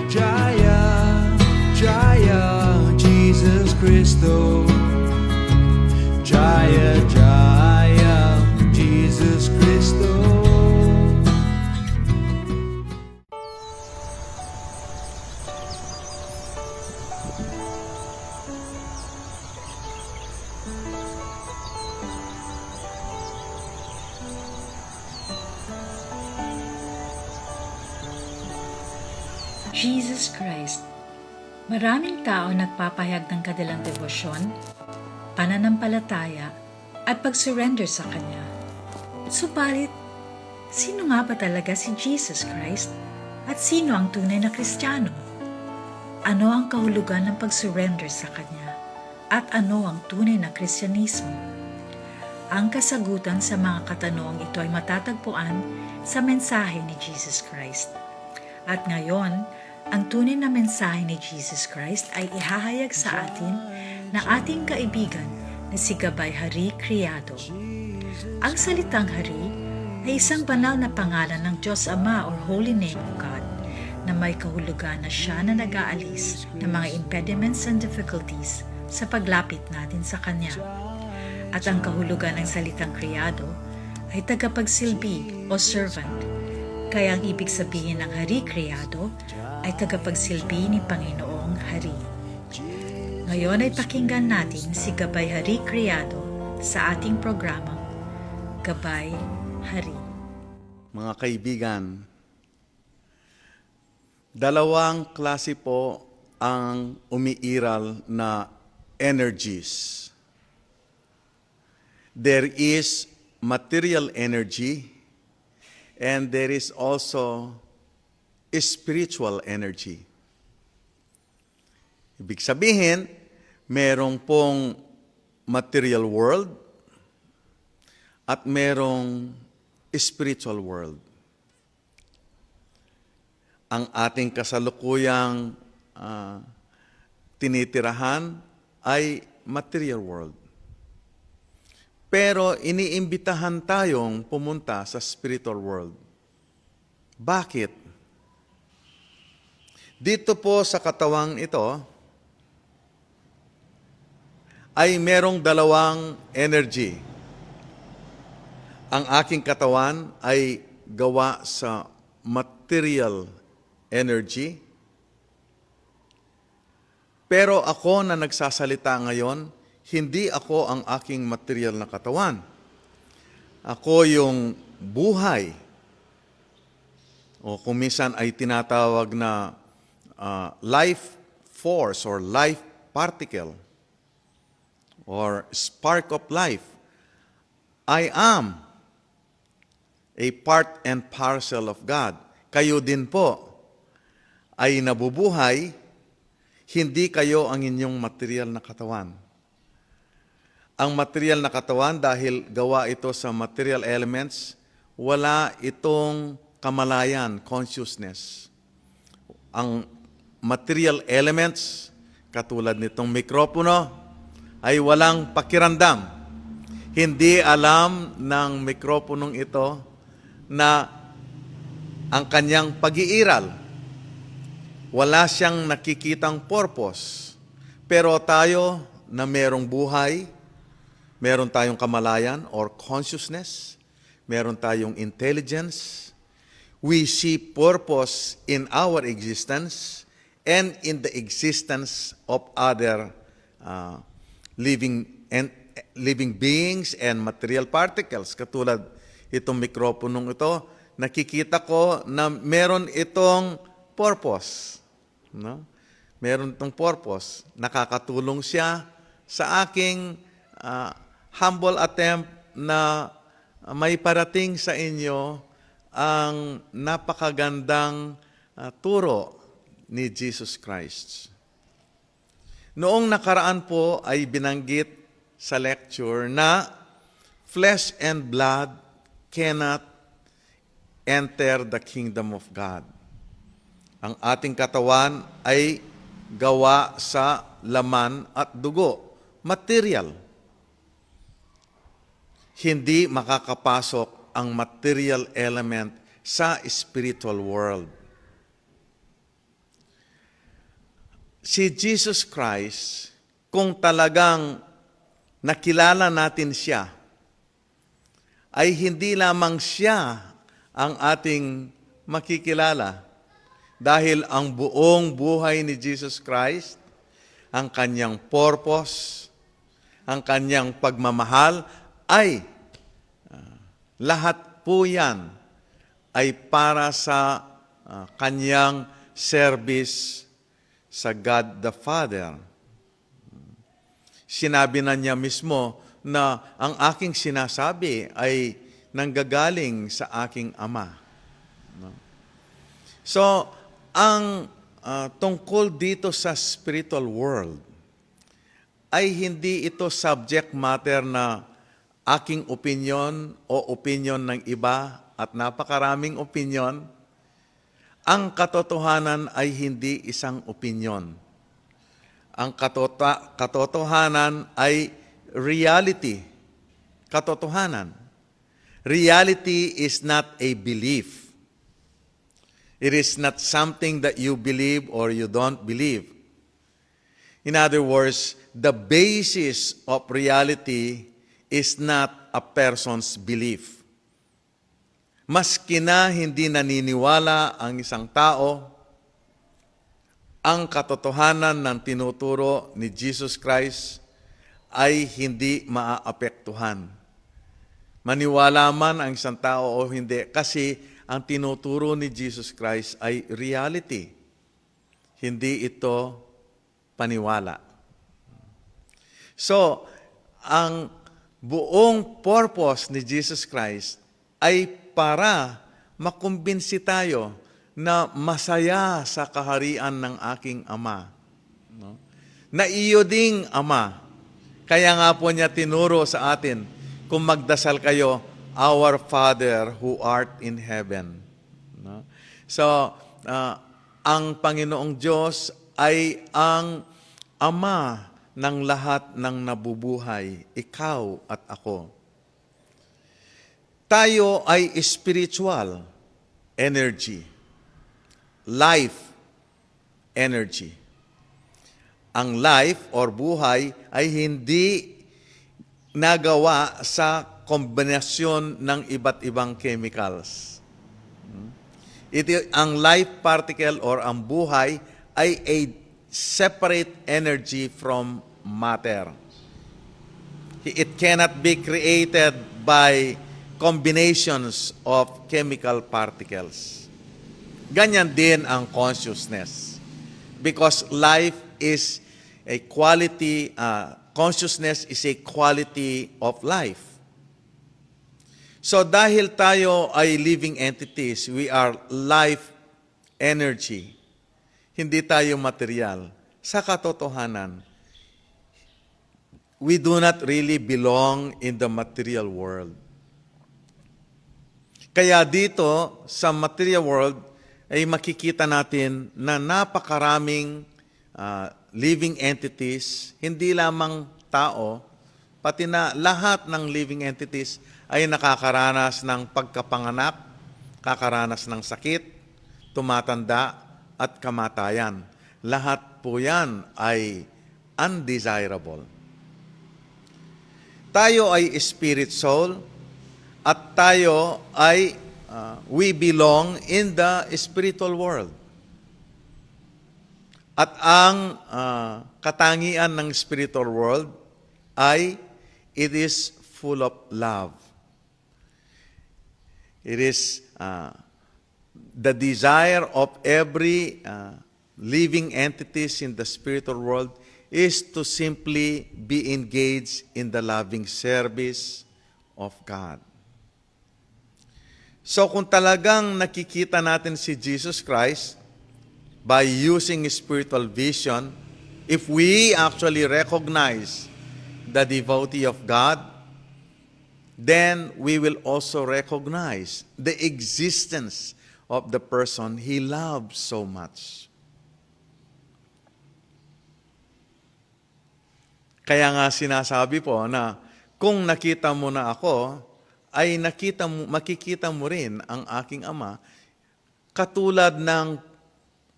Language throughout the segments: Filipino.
Jaya, Jaya, Jesus Christo. Jaya, Jaya, Jesus Christo. Jesus Christ. Maraming tao nagpapahayag ng kanilang debosyon, pananampalataya, at pag-surrender sa Kanya. Subalit, sino nga ba talaga si Jesus Christ? At sino ang tunay na Kristiyano? Ano ang kahulugan ng pag-surrender sa Kanya? At ano ang tunay na Kristyanismo? Ang kasagutan sa mga katanungang ito ay matatagpuan sa mensahe ni Jesus Christ. At ngayon, ang tunay na mensahe ni Jesus Christ ay ihahayag sa atin ng ating kaibigan na si Gabay Hari Criado. Ang salitang Hari ay isang banal na pangalan ng Diyos Ama or Holy Name of God na may kahulugan na siya na nag-aalis ng mga impediments and difficulties sa paglapit natin sa Kanya. At ang kahulugan ng salitang Criado ay tagapagsilbi o servant. Kaya ang ibig sabihin ng Hari Criado ay tagapagsilbi ni Panginoong Hari. Ngayon ay pakinggan natin si Gabay Hari Criado sa ating programang Gabay Hari. Mga kaibigan, dalawang klase po ang umiiral na energies. There is material energy and there is also spiritual energy. Ibig sabihin, merong pong material world at merong spiritual world. Ang ating kasalukuyang tinitirahan ay material world. Pero iniimbitahan tayong pumunta sa spiritual world. Bakit? Dito po sa katawang ito, ay merong dalawang energy. Ang aking katawan ay gawa sa material energy. Pero ako na nagsasalita ngayon, hindi ako ang aking material na katawan. Ako yung buhay. O kung minsan ay tinatawag na life force or life particle or spark of life. I am a part and parcel of God. Kayo din po ay nabubuhay, hindi kayo ang inyong material na katawan. Ang material na katawan, dahil gawa ito sa material elements, wala itong kamalayan, consciousness. Ang material elements, katulad nitong mikropono, ay walang pakiramdam. Hindi alam ng mikroponong ito na ang kanyang pag-iiral. Wala siyang nakikitang purpose. Pero tayo na merong buhay, meron tayong kamalayan or consciousness, meron tayong intelligence, we see purpose in our existence and in the existence of other living beings and material particles. Katulad itong mikroponong ito, nakikita ko na meron itong purpose. No? Meron itong purpose. Nakakatulong siya sa aking humble attempt na may parating sa inyo ang napakagandang turo ni Jesus Christ. Noong nakaraan po ay binanggit sa lecture na flesh and blood cannot enter the kingdom of God. Ang ating katawan ay gawa sa laman at dugo, material. Hindi makakapasok ang material element sa spiritual world. si Jesus Christ, kung talagang nakilala natin siya, ay hindi lamang siya ang ating makikilala. Dahil ang buong buhay ni Jesus Christ, ang kanyang purpose, ang kanyang pagmamahal, ay lahat po yan ay para sa kanyang service sa God the Father. Sinabi na niya mismo na ang aking sinasabi ay nanggagaling sa aking Ama. So, ang tungkol dito sa spiritual world ay hindi ito subject matter na aking opinion o opinion ng iba at napakaraming opinion. Ang katotohanan ay hindi isang opinion. Ang katotohanan ay reality. Katotohanan. Reality is not a belief. It is not something that you believe or you don't believe. In other words, the basis of reality is not a person's belief. Maski na hindi naniniwala ang isang tao, ang katotohanan ng tinuturo ni Jesus Christ ay hindi maaapektuhan. Maniwala man ang isang tao o hindi, kasi ang tinuturo ni Jesus Christ ay reality. Hindi ito paniwala. So, ang buong purpose ni Jesus Christ ay para makumbinsi tayo na masaya sa kaharian ng aking Ama. No? Na iyo ding Ama. Kaya nga po niya tinuro sa atin, kung magdasal kayo, Our Father who art in heaven. No? So, ang Panginoong Diyos ay ang Ama ng lahat ng nabubuhay, ikaw at ako. Tayo ay spiritual energy, life energy. Ang life or buhay ay hindi nagawa sa kombinasyon ng iba't ibang chemicals. Ang life particle or ang buhay ay a separate energy from matter. It cannot be created by combinations of chemical particles. Ganyan din ang consciousness. Because life is a quality, consciousness is a quality of life. So dahil tayo ay living entities, we are life energy. Hindi tayo material. Sa katotohanan, we do not really belong in the material world. Kaya dito, sa material world, ay makikita natin na napakaraming living entities, hindi lamang tao, pati na lahat ng living entities ay nakakaranas ng pagkapanganak, kakaranas ng sakit, tumatanda, at kamatayan. Lahat po yan ay undesirable. Tayo ay spirit soul, at tayo ay we belong in the spiritual world. At ang katangian ng spiritual world ay it is full of love. It is the desire of every living entities in the spiritual world is to simply be engaged in the loving service of God. So kung talagang nakikita natin si Jesus Christ by using spiritual vision, if we actually recognize the devotee of God, then we will also recognize the existence of the person He loves so much. Kaya nga sinasabi po na kung nakita mo na ako, ay makikita mo rin ang aking Ama, katulad ng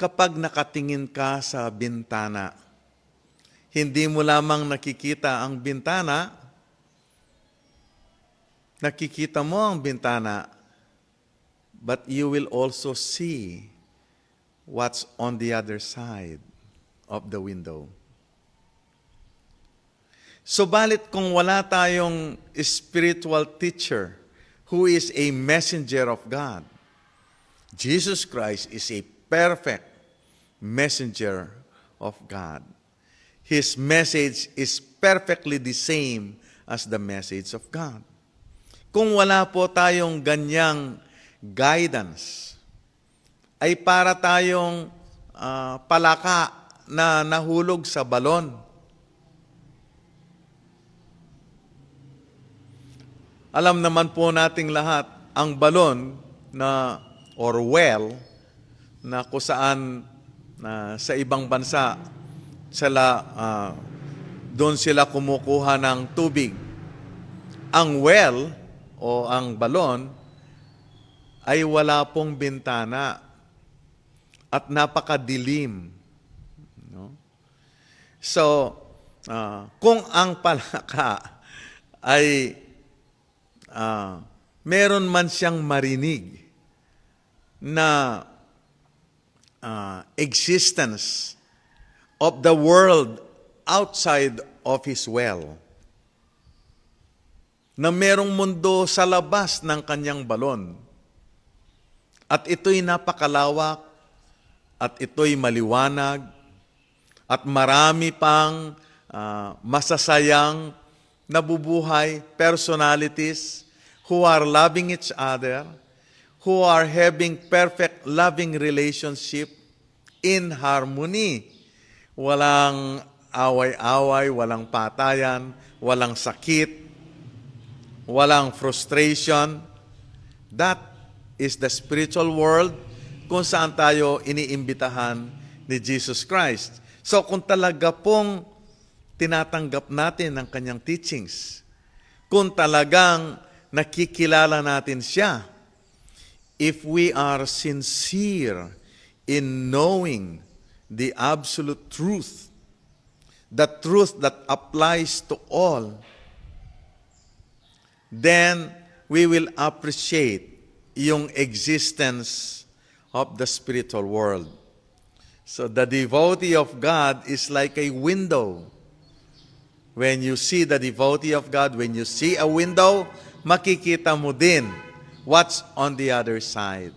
kapag nakatingin ka sa bintana. Hindi mo lamang nakikita ang bintana, nakikita mo ang bintana, but you will also see what's on the other side of the window. Subalit kung wala tayong spiritual teacher who is a messenger of God, Jesus Christ is a perfect messenger of God. His message is perfectly the same as the message of God. Kung wala po tayong ganyang guidance, ay para tayong palaka na nahulog sa balon. Alam naman po nating lahat, ang balon na or well na kung saan sa ibang bansa doon sila kumukuha ng tubig. Ang well o ang balon ay wala pong bintana at napakadilim. No? So, kung ang palaka ay meron man siyang marinig na existence of the world outside of his well, na merong mundo sa labas ng kanyang balon, at ito'y napakalawak, at ito'y maliwanag, at marami pang masasayang nabubuhay personalities who are loving each other, who are having perfect loving relationship in harmony. Walang away-away, walang patayan, walang sakit, walang frustration. That is the spiritual world kung saan tayo iniimbitahan ni Jesus Christ. So kung talaga pong tinatanggap natin ang kanyang teachings, kung talagang nakikilala natin siya, if we are sincere in knowing the absolute truth, the truth that applies to all, then we will appreciate yung existence of the spiritual world. So the devotee of God is like a window. When you see the devotee of God, when you see a window, makikita mo din what's on the other side.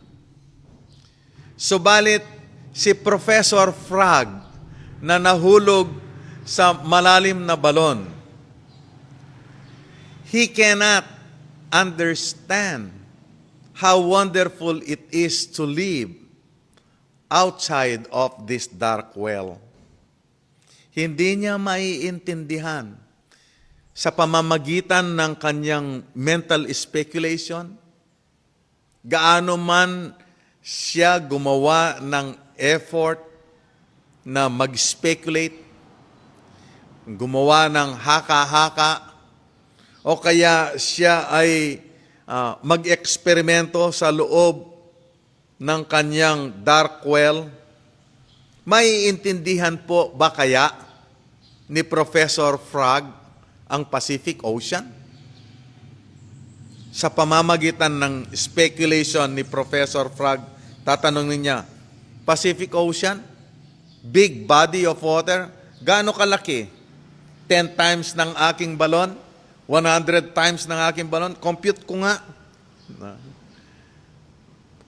Subalit, si Professor Frog na nahulog sa malalim na balon, he cannot understand how wonderful it is to live outside of this dark well. Hindi niya maiintindihan sa pamamagitan ng kanyang mental speculation, gaano man siya gumawa ng effort na mag-speculate, gumawa ng haka-haka, o kaya siya ay mag-eksperimento sa loob ng kanyang dark well, maiintindihan po ba kaya ni Professor Frog ang Pacific Ocean? Sa pamamagitan ng speculation ni Professor Frog, tatanungin niya, Pacific Ocean, big body of water, gaano kalaki? 10 times ng aking balon? 100 times ng aking balon? Compute ko nga.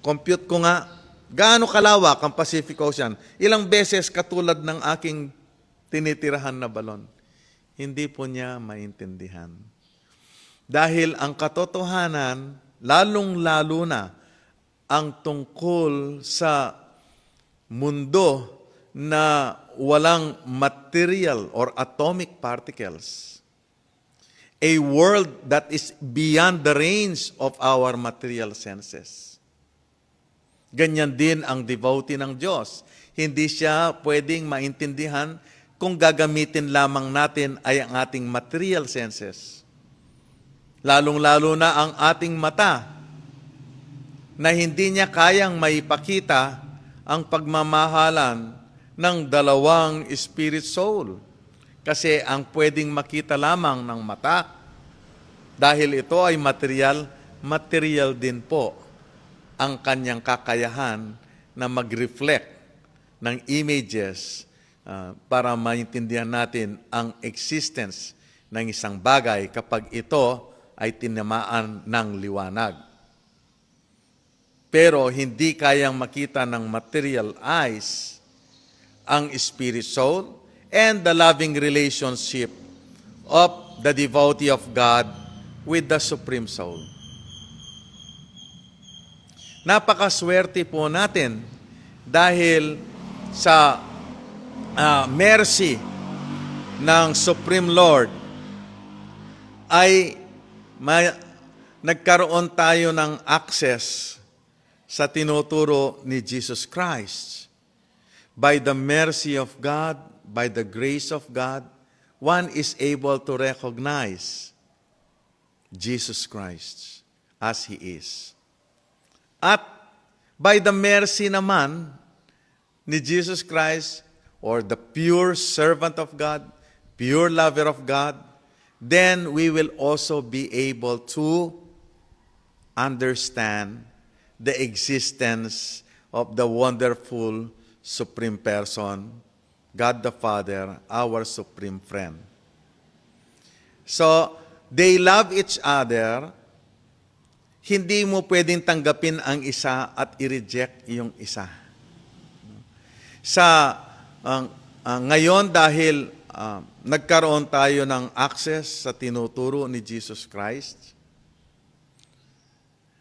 Compute ko nga. Gaano kalawak ang Pacific Ocean? Ilang beses katulad ng aking tinitirahan na balon? Hindi po niya maintindihan. Dahil ang katotohanan, lalong-lalo na ang tungkol sa mundo na walang material or atomic particles, a world that is beyond the range of our material senses. Ganyan din ang devotee ng Diyos. Hindi siya pwedeng maintindihan kung gagamitin lamang natin ay ang ating material senses. Lalong-lalo na ang ating mata na hindi niya kayang maipakita ang pagmamahalan ng dalawang spirit soul. Kasi ang pwedeng makita lamang ng mata, dahil ito ay material din po ang kanyang kakayahan na mag-reflect ng images para maintindihan natin ang existence ng isang bagay kapag ito ay tinamaan ng liwanag. Pero hindi kayang makita ng material eyes ang spirit soul and the loving relationship of the devotee of God with the Supreme Soul. Napakaswerte po natin dahil sa mercy ng Supreme Lord ay nagkaroon tayo ng access sa tinuturo ni Jesus Christ. By the mercy of God, by the grace of God, one is able to recognize Jesus Christ as He is. At by the mercy naman ni Jesus Christ, or the pure servant of God, pure lover of God, then we will also be able to understand the existence of the wonderful Supreme Person, God the Father, our Supreme Friend. So, they love each other. Hindi mo pwedeng tanggapin ang isa at i-reject yung isa. Ngayon, dahil nagkaroon tayo ng access sa tinuturo ni Jesus Christ,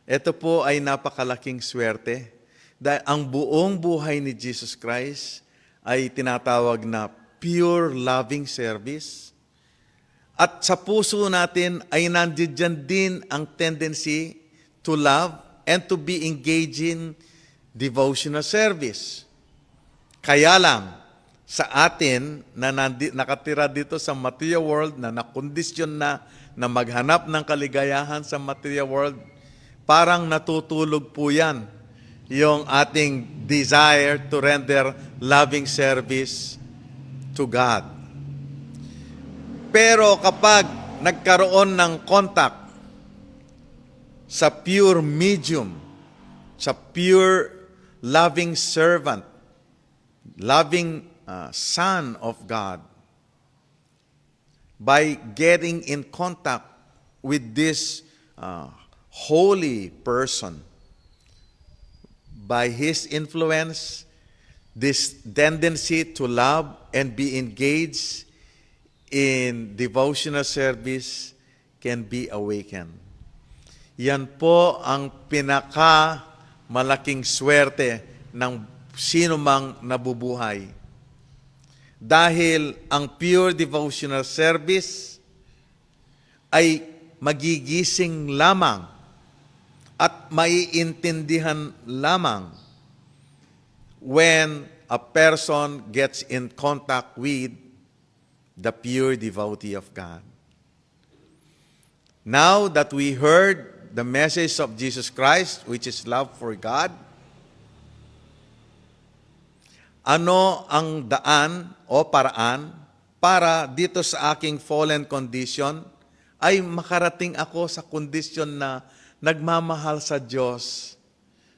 ito po ay napakalaking swerte. Dahil ang buong buhay ni Jesus Christ ay tinatawag na pure loving service. At sa puso natin ay nandiyan din ang tendency to love and to be engaging devotional service. Kaya lang, sa atin na nakatira dito sa material world, na nakondisyon na maghanap ng kaligayahan sa material world, parang natutulog po yan, yung ating desire to render loving service to God. Pero kapag nagkaroon ng contact sa pure medium, sa pure loving servant, loving Son of God, by getting in contact with this holy person, by his influence, this tendency to love and be engaged in devotional service can be awakened. Yan po ang malaking swerte ng sino mang nabubuhay. Dahil ang pure devotional service ay magigising lamang at maiintindihan lamang when a person gets in contact with the pure devotee of God. Now that we heard the message of Jesus Christ, which is love for God, ano ang daan o paraan para dito sa aking fallen condition ay makarating ako sa kondisyon na nagmamahal sa Diyos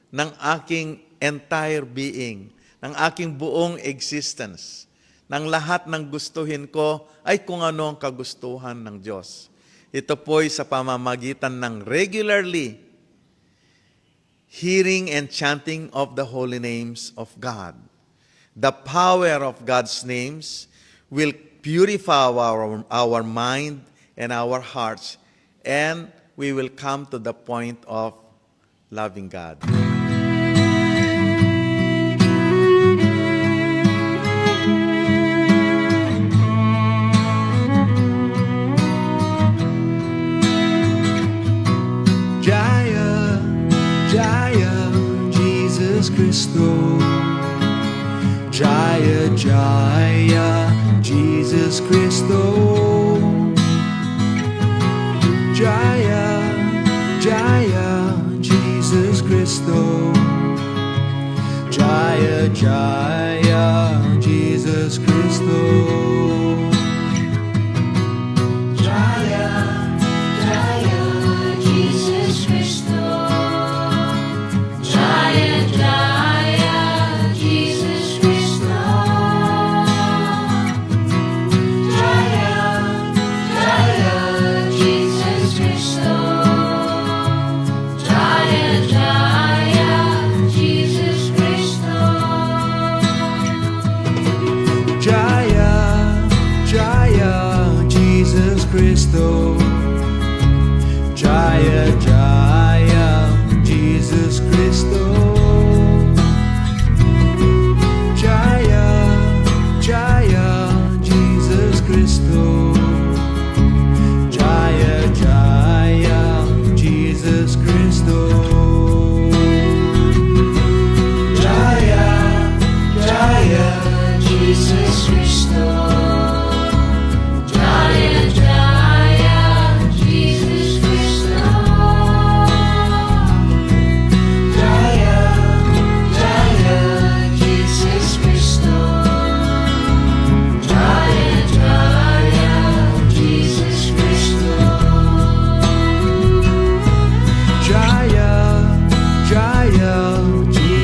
ng aking entire being, ng aking buong existence, ng lahat ng gustuhin ko ay kung ano ang kagustuhan ng Diyos. Ito po'y sa pamamagitan ng regularly hearing and chanting of the holy names of God. The power of God's names will purify our mind and our hearts, and we will come to the point of loving God. Jaya, Jaya, Jesus Christo. Jaya, Jaya, Jesus Christo. Jaya, Jaya, Jesus Christo. Jaya. Jaya Jaya Jesus Christo. Jaya, Jaya, Jesus Christo. Jaya, Jaya, Jesus Christo. Jaya, Jaya, Jesus Christo. Jaya, Jaya, Jesus Christo. Jaya Jaya Jesus Christo. Jaya Jaya Jesus Christo. Jaya Jaya Jesus Christo. Jaya Jaya Jesus Christo. Jaya Jaya Jesus Christo. Jaya, Jaya, Jesus Christo. Jaya, Jaya, Jesus Christo. Jaya, Jaya,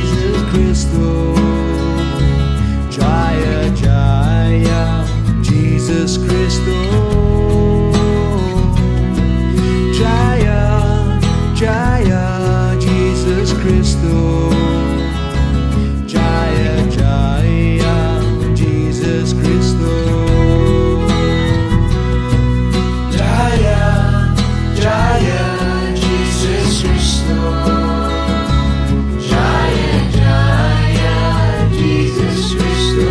Jesus Christo. Jaya Jaya Jesus Christo. Jaya Jaya Jesus Christo. Jaya Jaya Jesus Christo. Jaya Jaya Jesus Christo. Jaya Jaya Jesus Christo.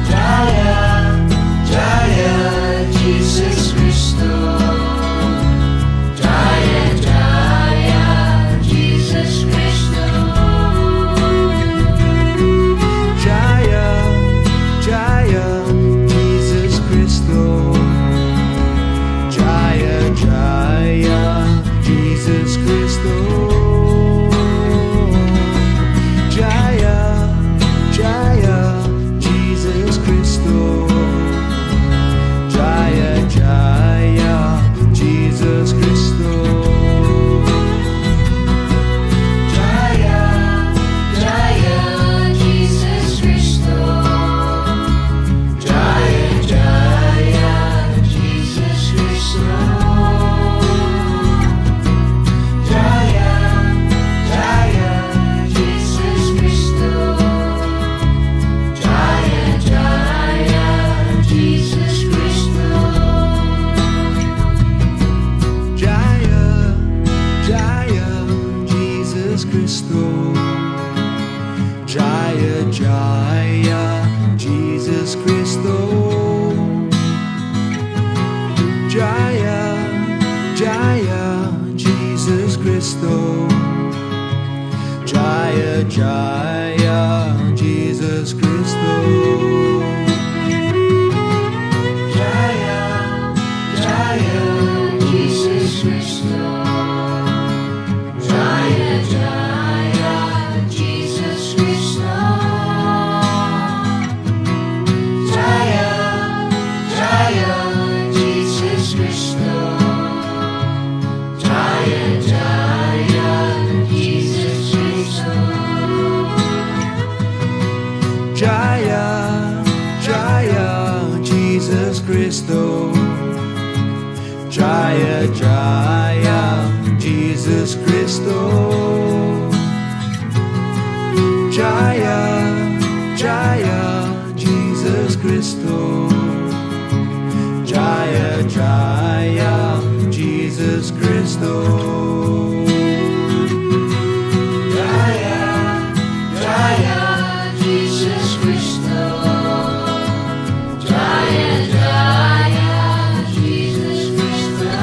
Jaya, Jaya, Jesus Christo. Jaya, Jaya, Jesus Christo. Jaya, Jaya, Jesus Christo. Jaya Jaya Jesus Christo. Jaya Jaya Jesus Christo. Jaya Jaya Jesus Christo. Jaya Jaya Jesus Christo. Jaya, Jaya, Jesus Christo. Jaya, Jaya, Jesus Christo. Jaya, Jaya, Jesus Christo. Jaya, Jaya, Jesus Christo. Jaya Jaya Jesus Christo. Jaya Jaya Jesus Christo. Jaya Jaya Jesus Christo. Jaya Jaya Jesus Christo. Jaya, Jaya, Jesus Christo. Jaya, Jaya, Jesus Christo. Jaya, Jaya, Jesus Christo. Jaya, Jaya, Jesus Christo. Jaya Jaya Jesus Christo. Jaya Jaya Jesus Christo. Jaya Jaya Jesus Christo. Jaya Jaya Jesus Christo. Jaya, Jaya, Jesus Christo. Jaya, Jaya, Jesus Christo.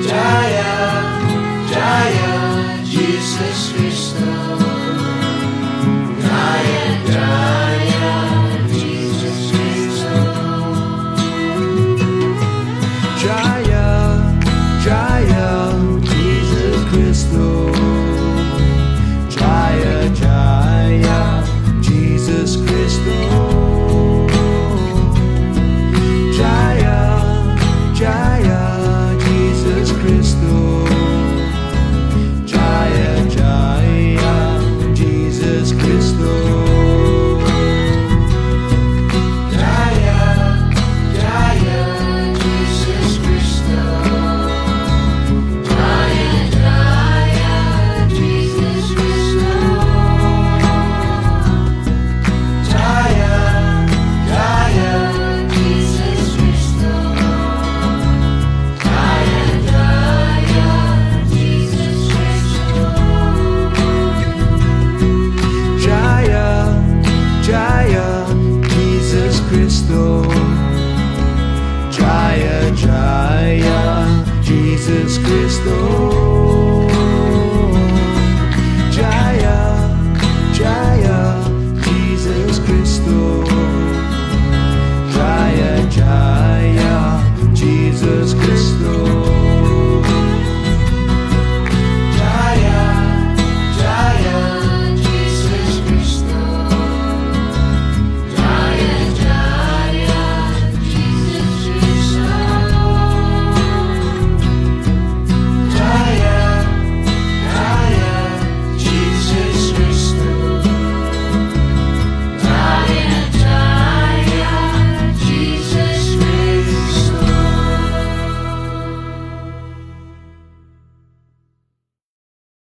Jaya, Jaya, Jesus Christo. Jaya, Jaya, Jesus Christo. Jaya Jaya Jesus Christo. Cristo.